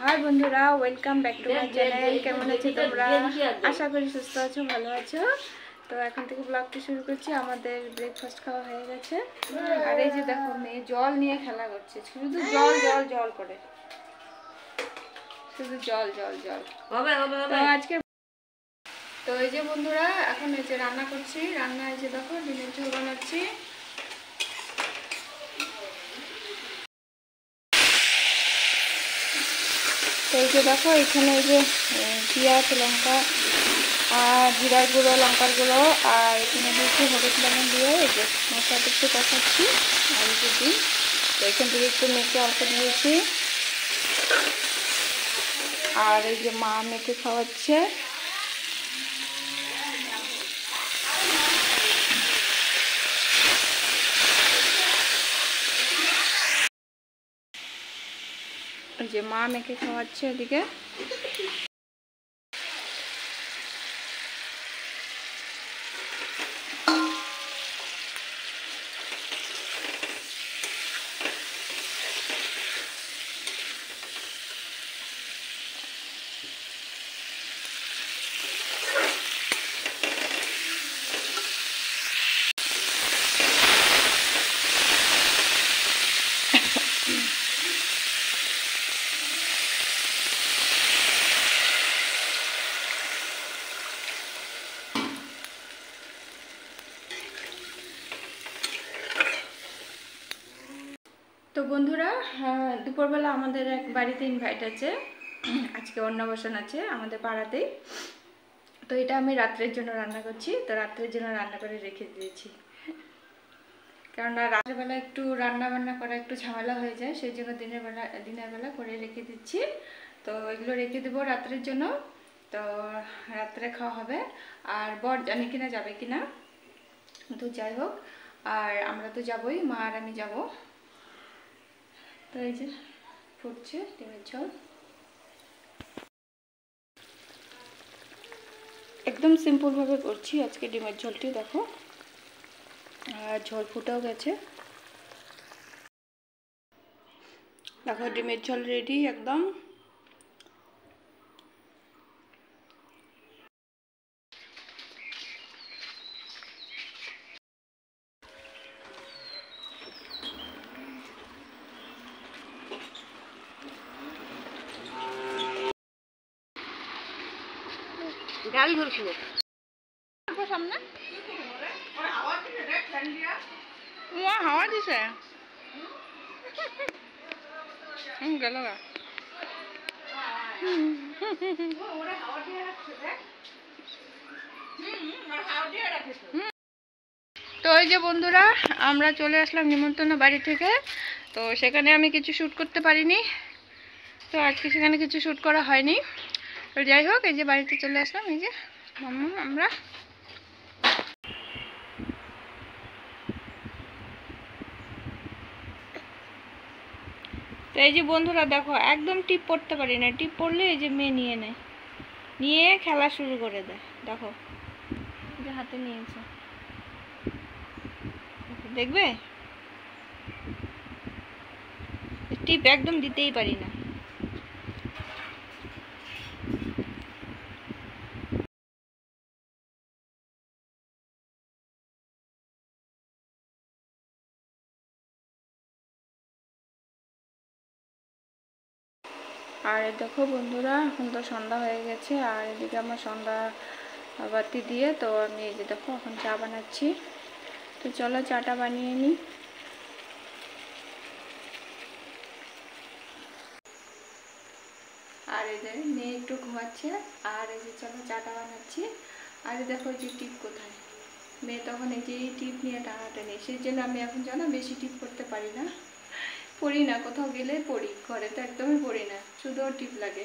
High বন্ধুরা, welcome back to my channel. কেমন আছো তোমরা? আশা করি সুস্থ আছো, ভালো আছো। তো এখন থেকে ব্লগটি শুরু করছি। আমাদের ব্রেকফাস্ট খাওয়া হয়ে গেছে। আর এই যে দেখো, মেয়ে জল নিয়ে খেলা করছে, শুধু জল জল জল করে, শুধু জল জল জল। তো আজকে তো এই যে বন্ধুরা, এখন এই যে রান্না করছি। রান্না এই যে দেখো, ডিমের ঝোল বানাচ্ছি। তো এই যে দেখো, এখানে এই যে পেঁয়াজ, লঙ্কা আর জিরার গুঁড়ো, লঙ্কার গুঁড়ো, আর এখানে দিয়েছি হলুদ লবণ দিয়ে এই যে মশলাটা একটু কষাচ্ছি। আর এই যে ডিম, তো এখান থেকে একটু মেখে অল্প দিয়েছি। আর এই যে মা মেখে খাওয়াচ্ছে। এই যে মা মেখে খাওয়াচ্ছে এদিকে। তো বন্ধুরা, দুপুরবেলা আমাদের এক বাড়িতে ইনভাইট আছে। আজকে অন্নপ্রাশন আছে আমাদের পাড়াতেই। তো এটা আমি রাত্রের জন্য রান্না করছি। তো রাত্রের জন্য রান্না করে রেখে দিয়েছি, কেননা রাতের বেলা একটু রান্না বান্না করা একটু ঝামেলা হয়ে যায়, সেই জন্য দিনের বেলা করে রেখে দিচ্ছি। তো এগুলো রেখে দেবো রাত্রের জন্য। তো রাত্রে খাওয়া হবে। আর বর জানি কিনা যাবে কিনা, তো যাই হোক, আর আমরা তো যাবোই, মা আর আমি যাবো। তো এই যে ফুটছে ডিমের ঝোল, একদম সিম্পলভাবে করছি আজকে ডিমের ঝোলটি। দেখো, আর ঝোল ফুটেও গেছে। দেখো ডিমের ঝোল রেডি একদম। গাড়ি ধরছিল সামনে, হাওয়া দিছে গেল গা। তো এই যে বন্ধুরা, আমরা চলে আসলাম নিমন্ত্রণ বাড়ি থেকে। তো সেখানে আমি কিছু শ্যুট করতে পারিনি, তো আজকে সেখানে কিছু শ্যুট করা হয়নি। তো যাই হোক, এই যে বাড়িতে চলে আসলাম। এই যে আমরা তো এই যে বন্ধুরা দেখো, একদম টিপ পড়তে পারি না। টিপ পড়লে এই যে মেয়ে নিয়ে নেয়, নিয়ে খেলা শুরু করে দেয়। দেখো যে হাতে নিয়েছে, দেখবে টিপ একদম দিতেই পারি না। আর দেখো বন্ধুরা, এখন তো সন্ধ্যা হয়ে গেছে। আর এদিকে আমার সন্ধ্যা বাতি দিয়ে, তো আমি এই যে দেখো এখন চা বানাচ্ছি। তো চলো চাটা বানিয়ে নিই। আর এই যে মেয়ে একটু ঘুমাচ্ছে। আর এই যে চলো চাটা বানাচ্ছি। আর দেখো যে টিপ কোথায়, মেয়ে তখন এই যে টিপ নিয়ে টানাটানি, সেই জন্য আমি এখন জানো বেশি টিপ করতে পারি না, পড়ি না। কোথাও গেলে পড়ি, ঘরে তো একদমই পড়ি না, শুধু টিপ লাগে।